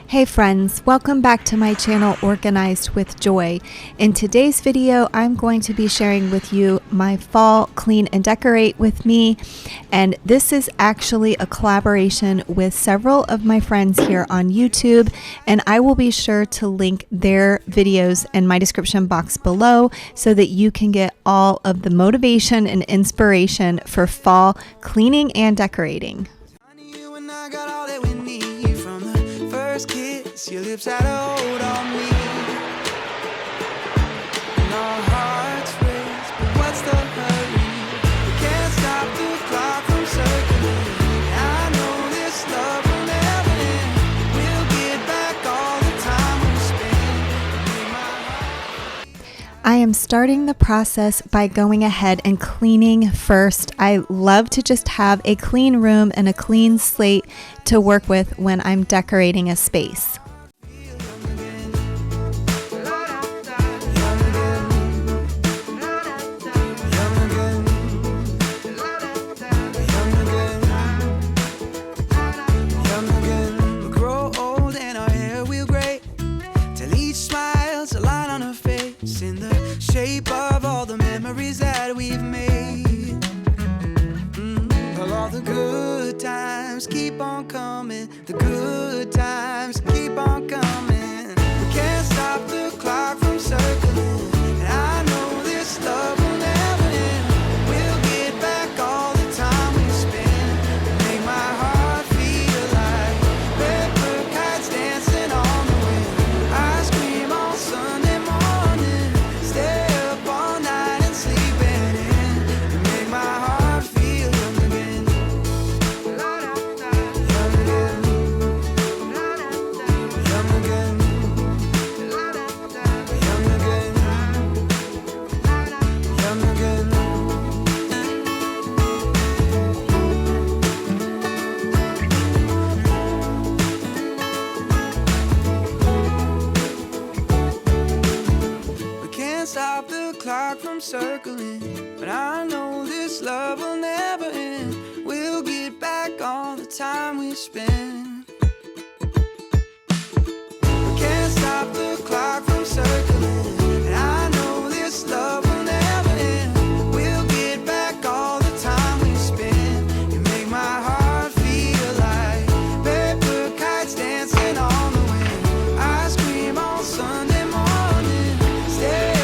Hey friends, welcome back to my channel Organized with Joy. In today's video, I'm going to be sharing with you my fall clean and decorate with me. And this is actually a collaboration with several of my friends here on YouTube. And I will be sure to link their videos in my description box below so that you can get all of the motivation and inspiration for fall cleaning and decorating. Kiss, your lips had a hold on me, and our hearts race, but what's the hurry? We can't stop the clock from circling. I know this love will never end. We'll get back all the time we spend. I am starting the process by going ahead and cleaning first. I love to just have a clean room and a clean slate to work with when I'm decorating a space. Shape of all the memories that we've made. All the good times keep on coming. The good times keep on coming. We can't stop the clock from circling. And I know this love will never end. We'll get back all the time we spend. Make my heart feel like paper kites dancing on the wind. I scream on Sunday morning. Stay stop the clock from circling, but I know this love will never end. We'll get back all the time we spend. We can't stop the clock from circling, and I know this love will never end. We'll get back all the time we spend. You make my heart feel like paper kites dancing on the wind. I scream on Sunday morning, stay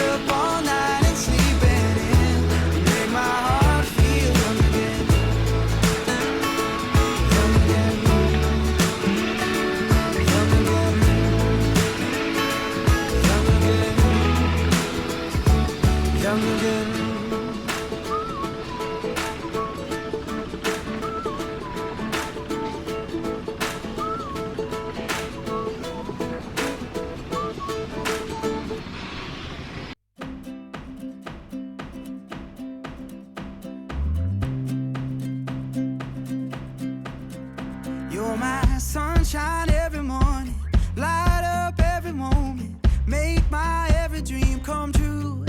You're my sunshine every morning, light up every moment, make my every dream come true.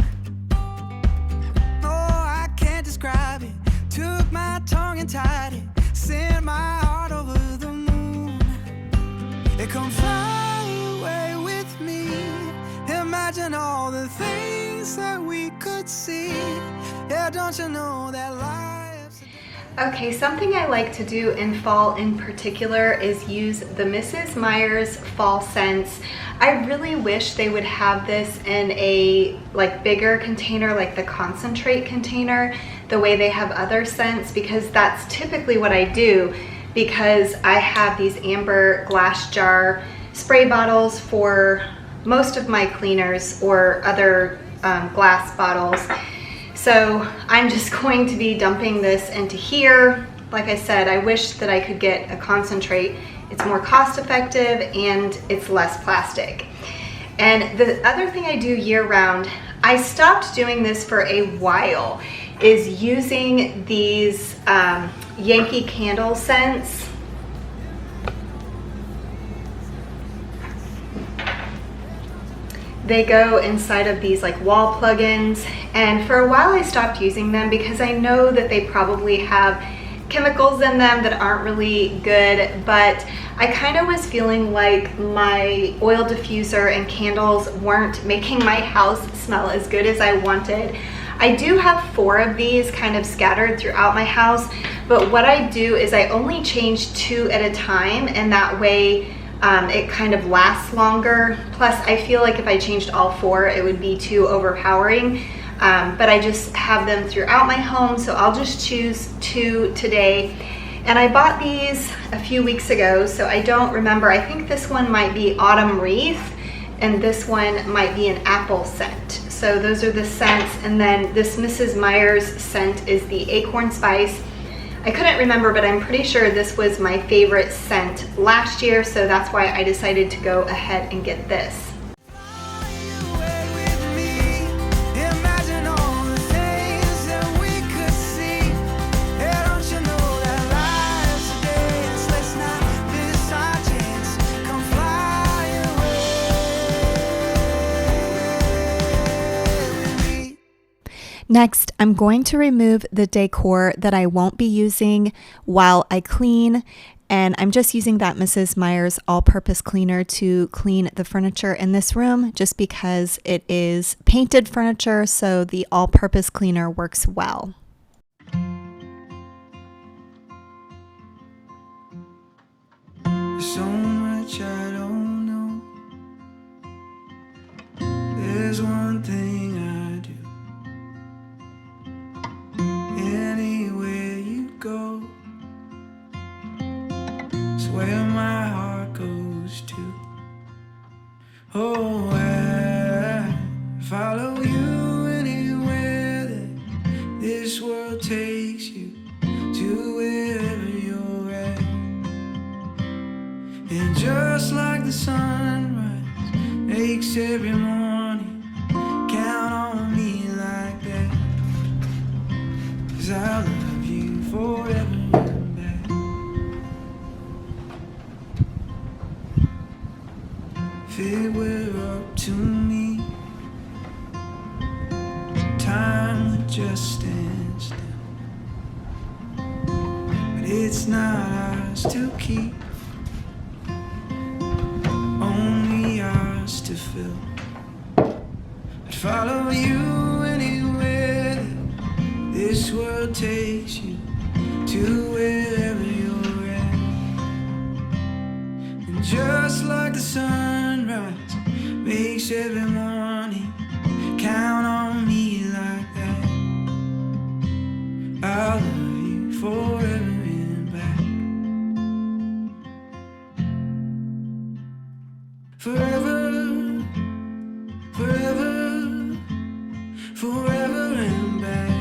Oh, I can't describe it, took my tongue and tied it, sent my heart over the moon. It come fly away with me, imagine all the things that we could see. Yeah, don't you know that life. Okay, something I like to do in fall in particular is use the Mrs. Meyer's fall scents. I really wish they would have this in a bigger container, like the concentrate container, the way they have other scents, because that's typically what I do, because I have these amber glass jar spray bottles for most of my cleaners or other glass bottles. So I'm just going to be dumping this into here. Like I said, I wish that I could get a concentrate. It's more cost effective and it's less plastic. And the other thing I do year round, I stopped doing this for a while, is using these Yankee Candle scents. They go inside of these wall plugins, and for a while I stopped using them because I know that they probably have chemicals in them that aren't really good, but I kind of was feeling like my oil diffuser and candles weren't making my house smell as good as I wanted. I do have 4 of these kind of scattered throughout my house, but what I do is I only change 2 at a time, and that way it kind of lasts longer. Plus I feel like if I changed all 4 it would be too overpowering, but I just have them throughout my home, so I'll just choose 2 today. And I bought these a few weeks ago, so I don't remember. I think this one might be Autumn Wreath and this one might be an apple scent. So those are the scents, and then this Mrs. Meyer's scent is the acorn spice. I couldn't remember, but I'm pretty sure this was my favorite scent last year, so that's why I decided to go ahead and get this. Next, I'm going to remove the decor that I won't be using while I clean, and I'm just using that Mrs. Meyer's all-purpose cleaner to clean the furniture in this room, just because it is painted furniture, so the all-purpose cleaner works well. So much I don't know. There's one thing I do. Anywhere you go, it's where my heart goes to. Oh, I follow you anywhere that this world takes you, to wherever you're at. And just like the sunrise makes every morning, count on me like that. 'Cause I love you forever and back. If it were up to me, time would just stand still. But it's not ours to keep, only ours to fill. I'd follow you anywhere that this world takes you, to wherever you're at. And just like the sunrise makes every morning, count on me like that. I'll love you forever and back. Forever, forever, forever and back.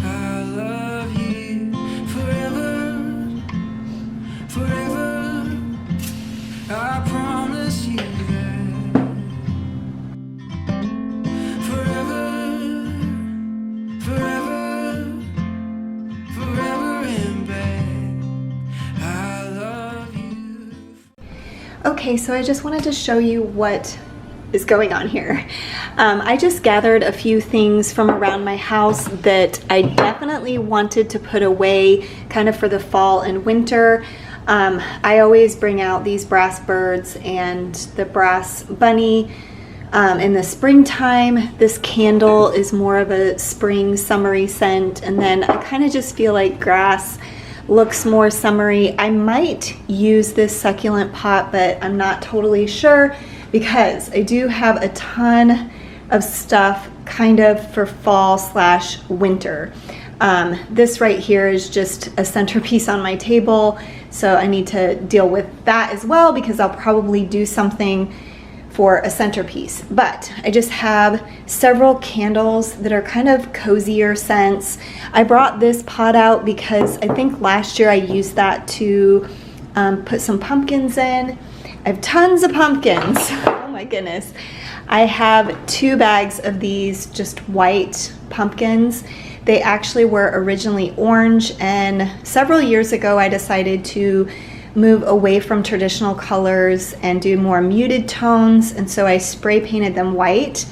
I love you forever, forever. I promise you that. Forever, forever, forever and back. I love you. Okay, so I just wanted to show you what is going on here. I just gathered a few things from around my house that I definitely wanted to put away kind of for the fall and winter. I always bring out these brass birds and the brass bunny in the springtime. This candle is more of a spring summery scent, and then I kind of just feel like grass looks more summery. I might use this succulent pot, but I'm not totally sure because I do have a ton of stuff kind of for fall / winter. This right here is just a centerpiece on my table, so I need to deal with that as well because I'll probably do something for a centerpiece. But I just have several candles that are kind of cozier scents. I brought this pot out because I think last year I used that to put some pumpkins in. I have tons of pumpkins. Oh my goodness. I have 2 bags of these just white pumpkins. They actually were originally orange, and several years ago I decided to move away from traditional colors and do more muted tones, and so I spray painted them white.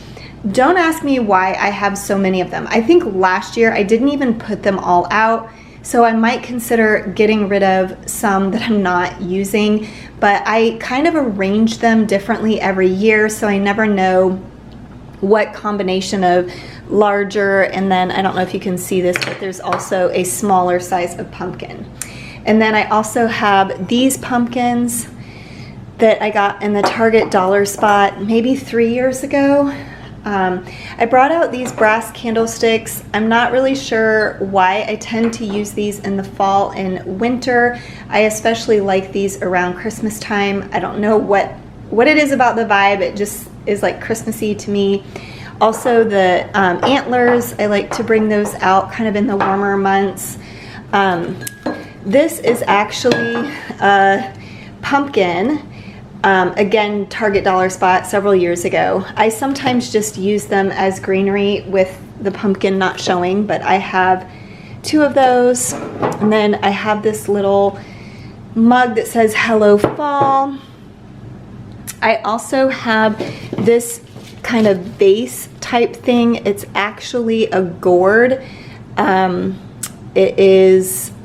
Don't ask me why I have so many of them. I think last year I didn't even put them all out So I might consider getting rid of some that I'm not using, but I kind of arrange them differently every year, so I never know what combination of larger, and then I don't know if you can see this, but there's also a smaller size of pumpkin. And then I also have these pumpkins that I got in the Target dollar spot maybe 3 years ago. I brought out these brass candlesticks. I'm not really sure why. I tend to use these in the fall and winter. I especially like these around Christmas time. I don't know what it is about the vibe. It just is like Christmassy to me. Also the antlers, I like to bring those out kind of in the warmer months. This is actually a pumpkin. Again, Target dollar spot several years ago. I sometimes just use them as greenery with the pumpkin not showing, but I have 2 of those. And then I have this little mug that says Hello Fall. I also have this kind of vase type thing. It's actually a gourd.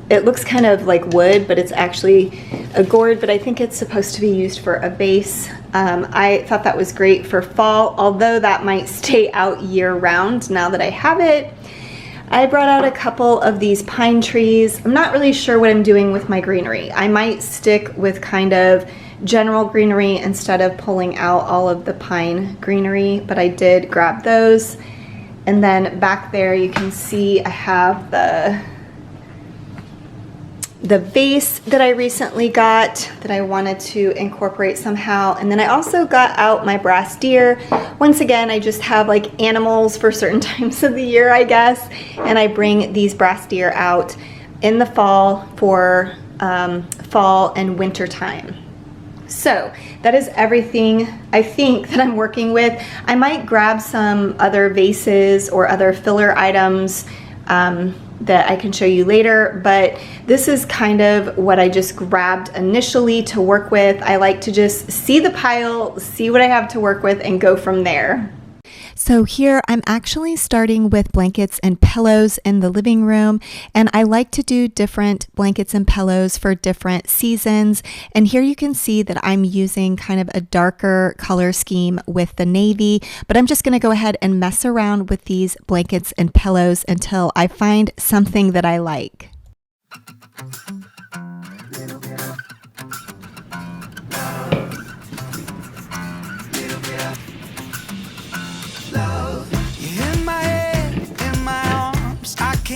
It looks kind of like wood, but it's actually a gourd, but I think it's supposed to be used for a vase. I thought that was great for fall, although that might stay out year round now that I have it. I brought out a couple of these pine trees. I'm not really sure what I'm doing with my greenery. I might stick with kind of general greenery instead of pulling out all of the pine greenery, but I did grab those. And then back there you can see I have the vase that I recently got that I wanted to incorporate somehow. And then I also got out my brass deer. Once again, I just have like animals for certain times of the year, I guess. And I bring these brass deer out in the fall for fall and winter time. So that is everything I think that I'm working with. I might grab some other vases or other filler items that I can show you later, but this is kind of what I just grabbed initially to work with. I like to just see the pile, see what I have to work with, and go from there. So here I'm actually starting with blankets and pillows in the living room, and I like to do different blankets and pillows for different seasons. And here you can see that I'm using kind of a darker color scheme with the navy, but I'm just going to go ahead and mess around with these blankets and pillows until I find something that I like.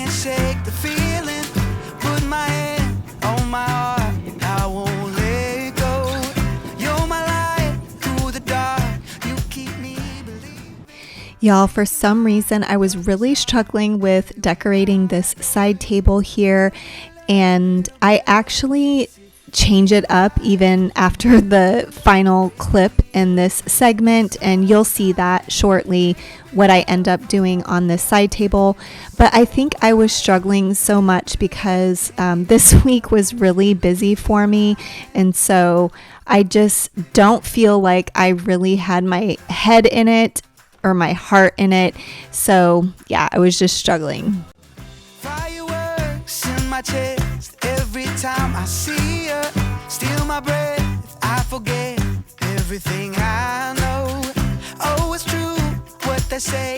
Shake the feeling, put my hand on my heart, I won't let go. You're my light through the dark, you keep me believing. Y'all, for some reason I was really struggling with decorating this side table here, and I actually change it up even after the final clip in this segment, and you'll see that shortly what I end up doing on this side table. But I think I was struggling so much because this week was really busy for me, and so I just don't feel like I really had my head in it or my heart in it. So yeah, I was just struggling. Fireworks in my chest every time I see you. Steal my breath, I forget everything I know. Oh, it's true what they say,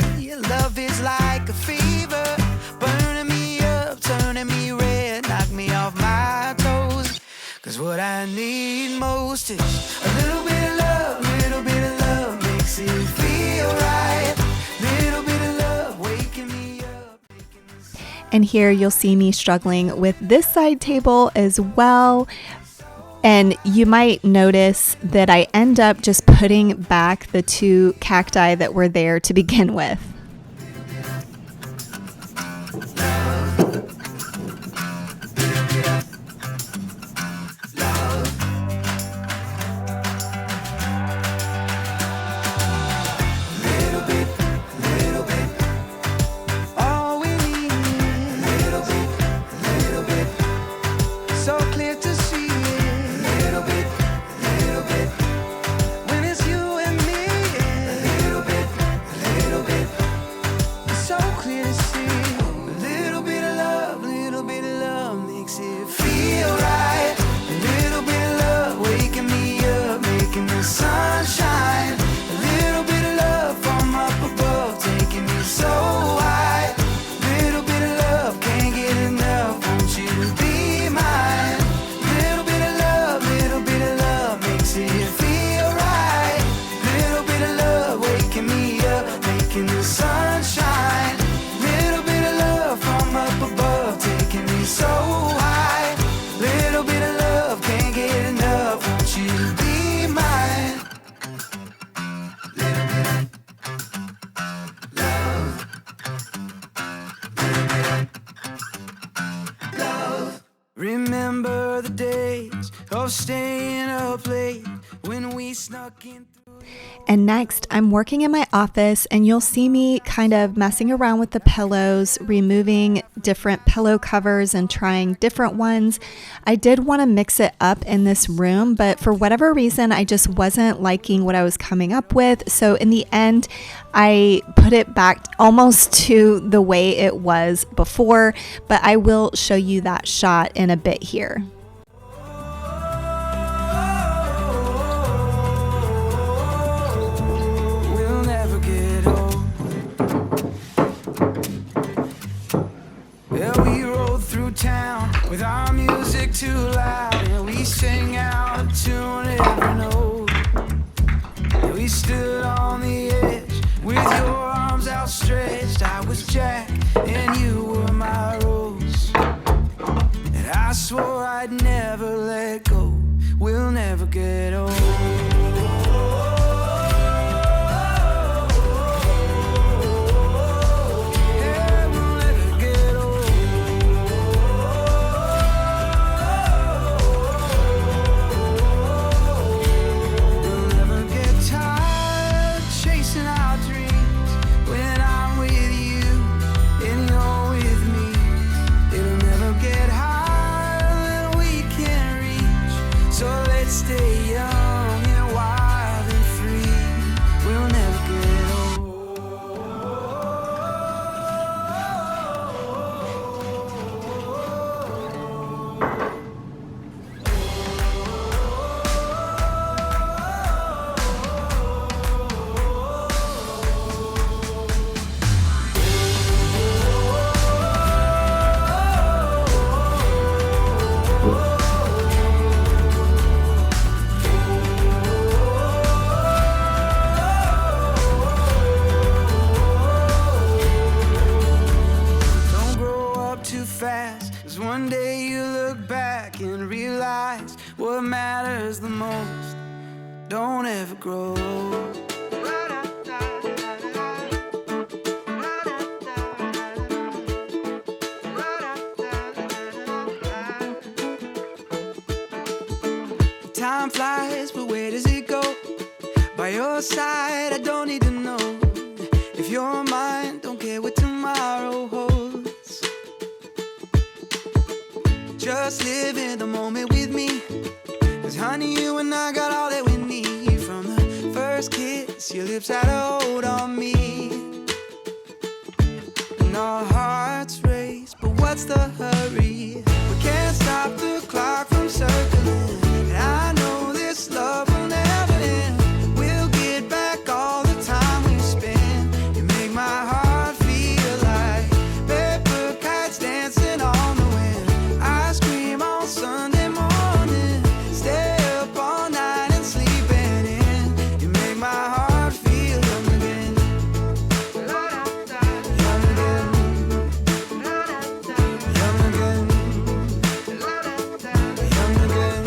love is like a fever, burning me up, turning me red, knock me off my toes. Cause what I need most is a little bit of love makes it feel right. Little bit of love waking me up. And here you'll see me struggling with this side table as well. And you might notice that I end up just putting back the 2 cacti that were there to begin with. remember the days of staying up late when we snuck in. And next, I'm working in my office, and you'll see me kind of messing around with the pillows, removing different pillow covers and trying different ones. I did want to mix it up in this room, but for whatever reason, I just wasn't liking what I was coming up with. So in the end, I put it back almost to the way it was before, but I will show you that shot in a bit here. Town with our music too loud, and we sang out a tune every note. And we stood on the edge with your arms outstretched. I was Jack and you were my Rose, and I swore I'd never let go. We'll never get old. One day you look back and realize what matters the most. Don't ever grow old. Time flies, but where does it go? By your side, I don't need to know. If you're mine, don't care what tomorrow holds. Just live in the moment with me, 'cause honey, you and I got all that we need. From the first kiss, your lips had a hold on me, and our hearts race, but what's the hurry? We can't stop the clock from circling, and I know this love will never end. We'll get back all the time we spent. You make my heart feel like paper kites dancing on the wind. I scream on Sunday morning, stay up all night and sleeping in. You make my heart feel young again. Young again. Young again. Young again.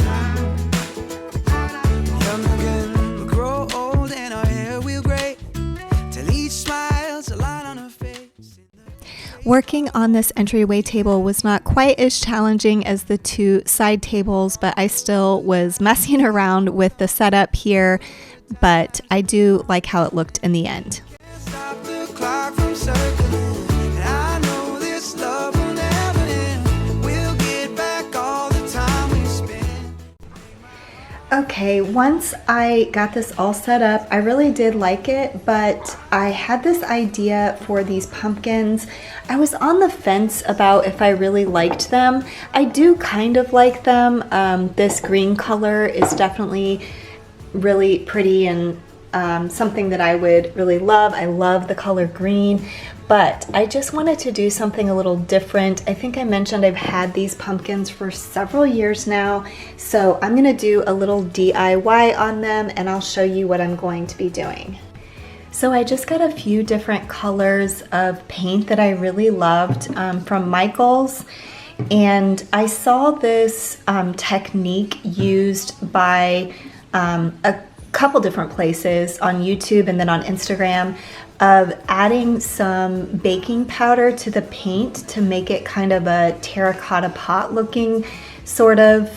Young again. We grow old and our hair will gray, till each smile's a line on her face. Working on this entryway table was not quite as challenging as the two side tables, but I still was messing around with the setup here, but I do like how it looked in the end. Stop the clock from circling, and I know this love will never end. We'll get back all the time we spent. Okay, once I got this all set up, I really did like it, but I had this idea for these pumpkins. I was on the fence about if I really liked them. I do kind of like them. This green color is definitely really pretty and something that I would really love. I love the color green, but I just wanted to do something a little different. I think I mentioned I've had these pumpkins for several years now, so I'm gonna do a little DIY on them and I'll show you what I'm going to be doing. So I just got a few different colors of paint that I really loved from Michaels, and I saw this technique used by a couple different places on YouTube and then on Instagram of adding some baking powder to the paint to make it kind of a terracotta pot looking sort of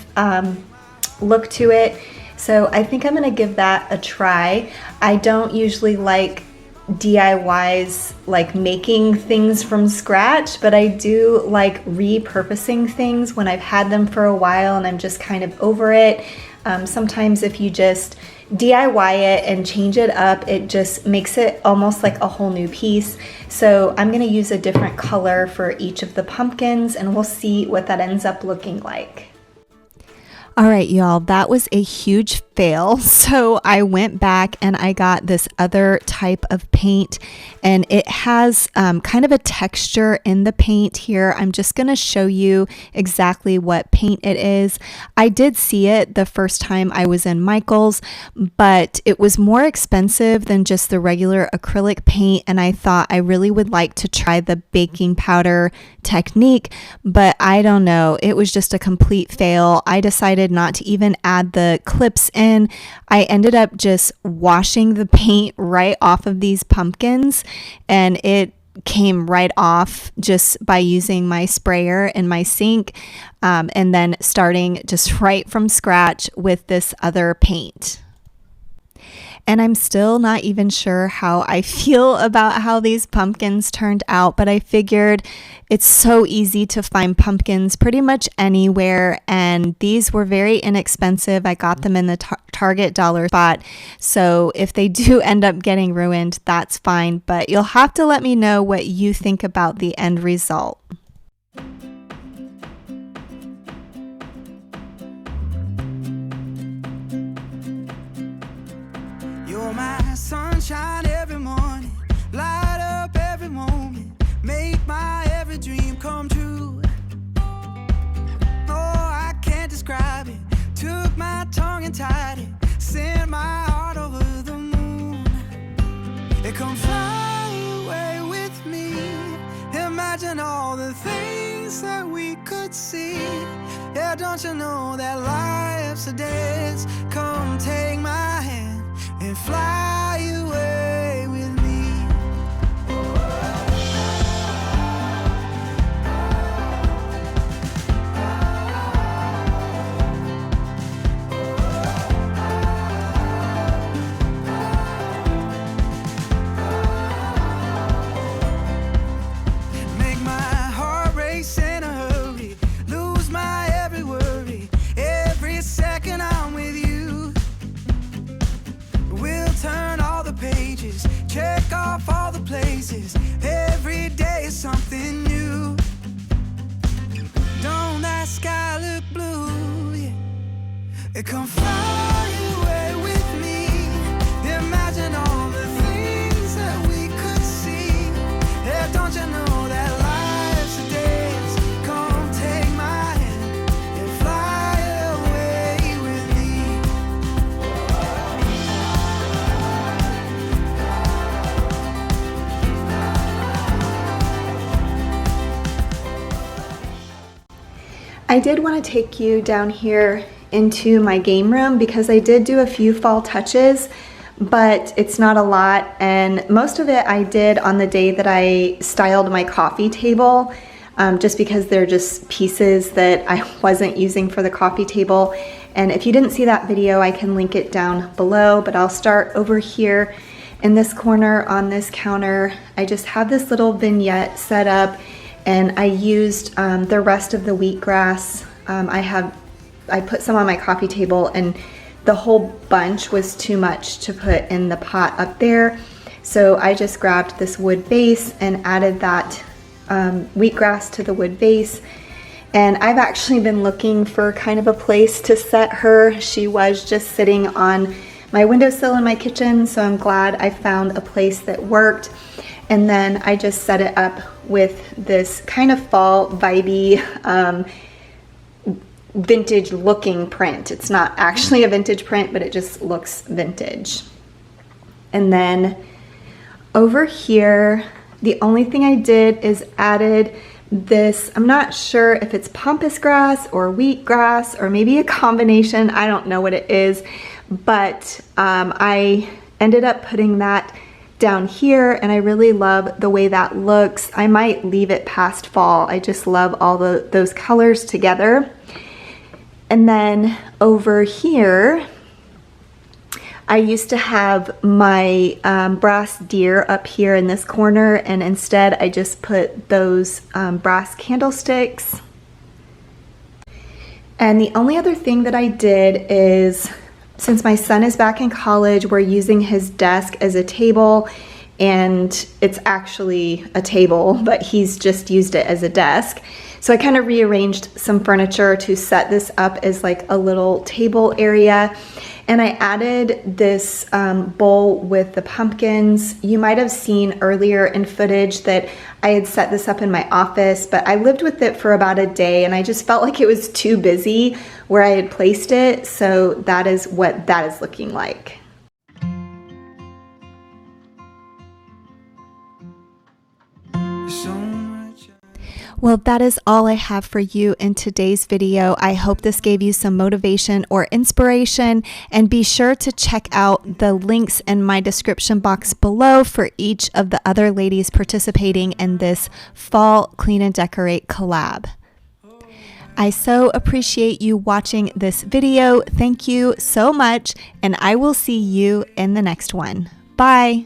look to it. So I think I'm gonna give that a try. I don't usually like DIYs, like making things from scratch, but I do like repurposing things when I've had them for a while and I'm just kind of over it. Sometimes if you just DIY it and change it up, it just makes it almost like a whole new piece. So I'm gonna use a different color for each of the pumpkins and we'll see what that ends up looking like. All right, y'all, that was a huge fail. So I went back and I got this other type of paint and it has kind of a texture in the paint here. I'm just going to show you exactly what paint it is. I did see it the first time I was in Michael's, but it was more expensive than just the regular acrylic paint. And I thought I really would like to try the baking powder technique, but I don't know. It was just a complete fail. I decided not to even add the clips in. I ended up just washing the paint right off of these pumpkins and it came right off just by using my sprayer in my sink and then starting just right from scratch with this other paint. And I'm still not even sure how I feel about how these pumpkins turned out, but I figured it's so easy to find pumpkins pretty much anywhere, and these were very inexpensive. I got them in the Target dollar spot, so if they do end up getting ruined, that's fine, but you'll have to let me know what you think about the end result. You're my sunshine every morning, light up every moment, make my every dream come true. Oh, I can't describe it. Took my tongue and tied it, sent my heart over the moon. It come fly away with me. Imagine all the things that we could see. Yeah, don't you know that life's a dance? Come take my hand and fly away with me. Make my heart race in a hurry, lose my every worry, every second I'm with you. We'll turn all the pages, check off all the places. Every day is something new. Don't that sky look blue? Yeah. It come fly away with me. Imagine all the things that we could see. Yeah, don't you know that life's a dance? Come take my hand and fly away with me. I did want to take you down here into my game room because I did do a few fall touches, but it's not a lot, and most of it I did on the day that I styled my coffee table, just because they're just pieces that I wasn't using for the coffee table. And if you didn't see that video, I can link it down below, but I'll start over here in this corner on this counter. I just have this little vignette set up, and I used the rest of the wheatgrass. I put some on my coffee table, and the whole bunch was too much to put in the pot up there. So I just grabbed this wood vase and added that wheatgrass to the wood vase. And I've actually been looking for kind of a place to set her. She was just sitting on my windowsill in my kitchen, so I'm glad I found a place that worked. And then I just set it up with this kind of fall vibey vintage looking print. It's not actually a vintage print, but it just looks vintage. And then over here, the only thing I did is added this, I'm not sure if it's pampas grass or wheatgrass or maybe a combination, I don't know what it is, but I ended up putting that down here, and I really love the way that looks. I might leave it past fall. I just love all those colors together. And then over here, I used to have my brass deer up here in this corner, and instead I just put those brass candlesticks. And the only other thing that I did is, since my son is back in college, we're using his desk as a table, and it's actually a table, but he's just used it as a desk. So I kind of rearranged some furniture to set this up as like a little table area. And I added this bowl with the pumpkins. You might have seen earlier in footage that I had set this up in my office, but I lived with it for about a day and I just felt like it was too busy where I had placed it. So that is what that is looking like. Well, that is all I have for you in today's video. I hope this gave you some motivation or inspiration, and be sure to check out the links in my description box below for each of the other ladies participating in this Fall Clean and Decorate collab. I so appreciate you watching this video. Thank you so much, and I will see you in the next one. Bye.